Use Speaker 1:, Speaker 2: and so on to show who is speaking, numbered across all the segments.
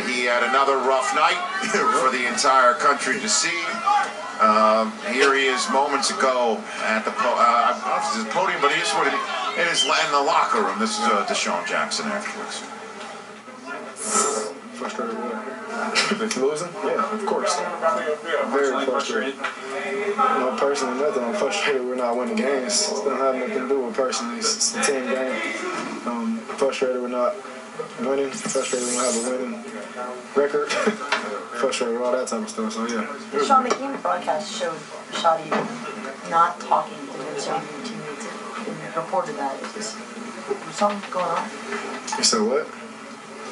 Speaker 1: He had another rough night for the entire country to see. Here he is moments ago at the I don't know if it's his podium, but he is sort of in the locker room. This is Desean Jackson afterwards.
Speaker 2: Frustrated with losing? Yeah, of course. Very frustrated. No personally, nothing. I'm frustrated we're not winning games. It doesn't have nothing to do with personally. It's a team game. Frustrated we're not winning. Frustrated we don't have a winning record. Frustrated with all that type of stuff. So yeah.
Speaker 3: Sean, the game broadcast showed a shot of you not talking to some of your teammates and reported that. Is something going on?
Speaker 2: You said what?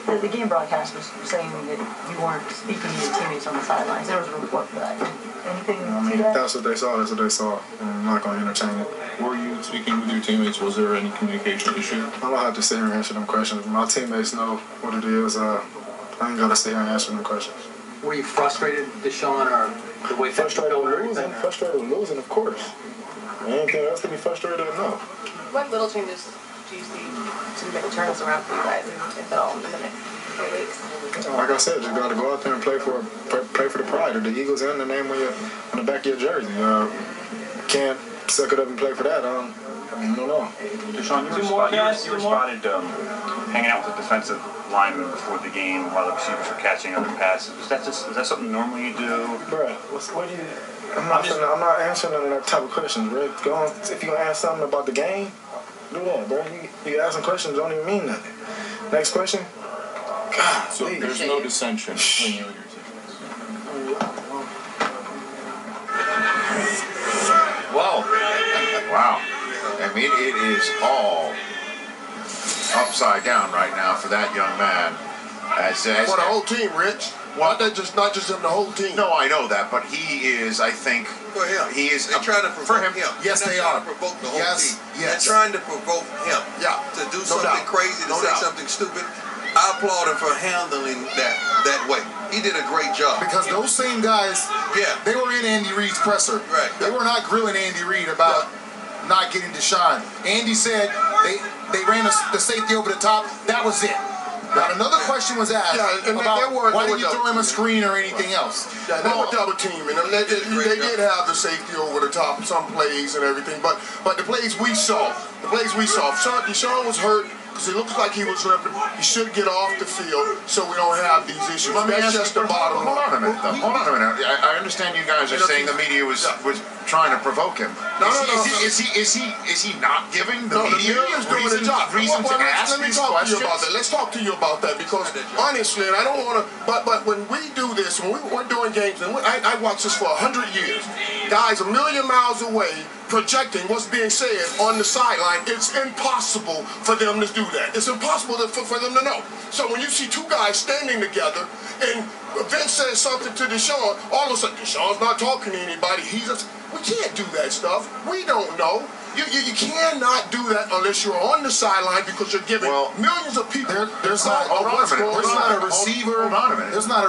Speaker 3: The game broadcast was saying that you weren't speaking to your teammates on the sidelines. There was a report for that. Anything to that?
Speaker 2: That's what they saw. That's what they saw. I'm not going to entertain it.
Speaker 4: Were you speaking with your teammates? Was there any communication issue?
Speaker 2: I don't have to sit here and answer them questions. My teammates know what it is. I ain't got to sit here and answer them questions.
Speaker 5: Were you frustrated, Desean, or the way
Speaker 2: frustrated with losing? Frustrated with losing, of course. Anything else to be frustrated about?
Speaker 6: What little changes do you see to make turns around for you guys, if at all, in the next 4 weeks?
Speaker 2: Like I said, you got to go out there and play for the pride of the Eagles and the name on the back of your jersey. Can't suck it up and play for that. I don't know.
Speaker 7: Desean, you were spotted hanging out with the defensive lineman before the game while the receivers were catching other passes. Is that something normally you do?
Speaker 2: Bro, what do you? I'm not answering none of that type of questions, bro. Go on, if you ask something about the game, do that, bro. You asking questions don't even mean nothing. Next question. God,
Speaker 4: so
Speaker 2: please.
Speaker 4: There's no dissension between you and your teammates.
Speaker 1: Whoa. Wow. I mean, it is all upside down right now for that young man.
Speaker 8: For the whole team, Rich. Not just him, the whole team.
Speaker 1: No, I know that, but he is, I think,
Speaker 9: for him.
Speaker 1: He is.
Speaker 9: They're trying to provoke him.
Speaker 8: Yes, they
Speaker 9: They're
Speaker 8: are.
Speaker 9: trying to provoke the whole team.
Speaker 8: Yes.
Speaker 9: They're trying to provoke him.
Speaker 8: Yeah.
Speaker 9: To do something crazy, to say something stupid. I applaud him for handling that way. He did a great job.
Speaker 8: Because those same guys, they were in Andy Reid's presser.
Speaker 9: Right.
Speaker 8: They were not grilling Andy Reid about not getting Desean. Andy said they ran the safety over the top. That was it. Not another question was asked about why didn't you throw him a screen or anything else.
Speaker 10: Yeah, they were double teaming. They did have the safety over the top, some plays and everything, but the plays we saw, Desean was hurt because it looks like he was limping. He should get off the field so we don't have these issues. That's just the bottom line.
Speaker 1: Hold on a minute, though. Hold on a minute. I understand you guys are saying the media was trying to provoke him. Is he not giving the media reason to ask these questions?
Speaker 10: Let's talk to you about that because honestly, and I don't want to, but when we do this, when we're doing games, and I watched this for 100 years, guys a million miles away projecting what's being said on the sideline, it's impossible for them to do that. It's impossible for them to know. So when you see two guys standing together and Vince says something to Desean, all of a sudden Deshaun's not talking to anybody. We can't do that stuff. We don't know. You cannot do that unless you're on the sideline because you're giving millions of people.
Speaker 8: There's not a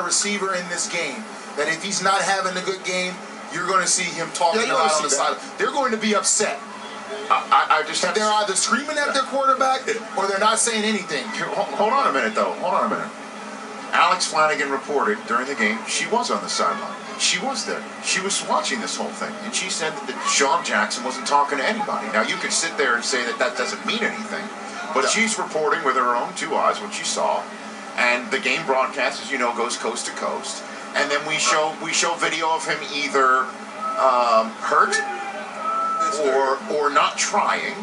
Speaker 8: receiver in this game that if he's not having a good game, you're going to see him talking a lot on the side. They're going to be upset. They're either screaming at their quarterback or they're not saying anything.
Speaker 1: Hold on a minute, though. Hold on a minute. Alex Flanagan reported during the game she was on the sideline. She was there. She was watching this whole thing. And she said that Desean Jackson wasn't talking to anybody. Now, you could sit there and say that doesn't mean anything. But she's reporting with her own two eyes what she saw. And the game broadcast, as you know, goes coast to coast. And then we show video of him either hurt or not trying.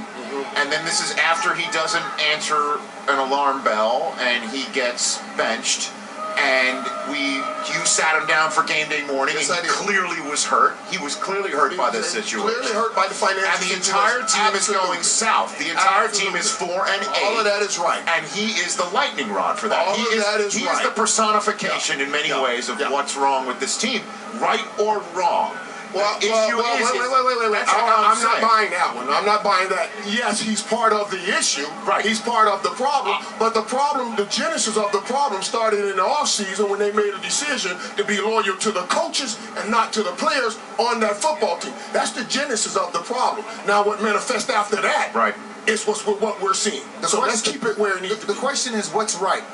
Speaker 1: And then this is after he doesn't answer an alarm bell and he gets benched. And you sat him down for game day morning, and he clearly was hurt. He was clearly hurt by this situation.
Speaker 10: Clearly hurt by the financial
Speaker 1: situation. And the entire team is going south. The entire team is 4-8.
Speaker 10: All of that is right.
Speaker 1: And he is the lightning rod for that. He is the personification in many ways of what's wrong with this team, right or wrong.
Speaker 10: Wait. I'm not buying that one. I'm not buying that. Yes, he's part of the issue.
Speaker 1: Right.
Speaker 10: He's part of the problem. But the problem, the genesis of the problem started in the offseason when they made a decision to be loyal to the coaches and not to the players on that football team. That's the genesis of the problem. Now, what manifests after that is what we're seeing. So let's keep it where it needs to be.
Speaker 8: The question is, what's right?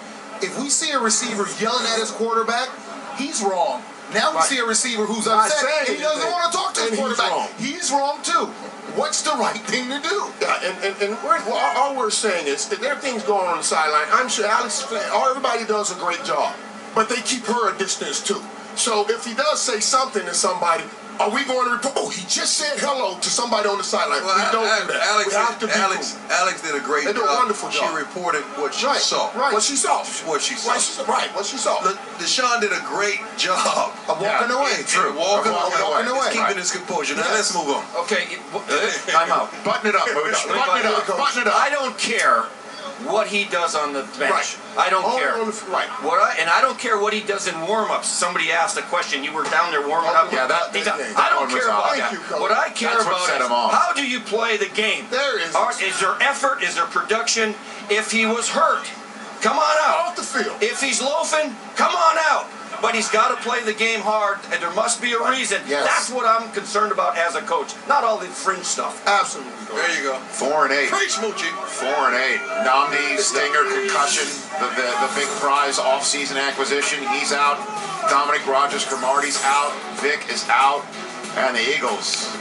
Speaker 8: if we see a receiver yelling at his quarterback, he's wrong. Now we see a receiver who's upset and he doesn't want to talk to his quarterback. He's wrong too. What's the right thing to do?
Speaker 10: All we're saying is that there are things going on the sideline. I'm sure everybody does a great job, but they keep her a distance too. So if he does say something to somebody, are we going to report? Oh, he just said hello to somebody on the sideline.
Speaker 9: Well,
Speaker 10: we don't do that.
Speaker 9: Alex did a great job.
Speaker 10: They did a wonderful job.
Speaker 9: She reported what she saw.
Speaker 10: Right. What she saw.
Speaker 9: What she saw.
Speaker 10: What she saw.
Speaker 9: Look, Desean did a great job
Speaker 8: of walking away.
Speaker 9: True. Walking away.
Speaker 8: Keeping
Speaker 9: his composure. Now let's move on.
Speaker 11: Okay, time out.
Speaker 1: Button it up, Moody. Button it up.
Speaker 11: I don't care what he does on the bench. I don't care. I don't care what he does in warm-ups. Somebody asked a question. You were down there warming up.
Speaker 1: Yeah,
Speaker 11: I don't care about that. What I care about is how do you play the game? Is there effort? Is there production? If he was hurt, come on out.
Speaker 10: Off the field.
Speaker 11: If he's loafing, come on out. But he's got to play the game hard, and there must be a reason.
Speaker 8: Yes.
Speaker 11: That's what I'm concerned about as a coach, not all the fringe stuff.
Speaker 10: Absolutely.
Speaker 9: There you go.
Speaker 1: 4-8.
Speaker 9: Preach, Moochie.
Speaker 1: 4-8. Namdi, Stinger, concussion, the big prize off-season acquisition. He's out. Dominic Rogers-Cromartie's out. Vic is out. And the Eagles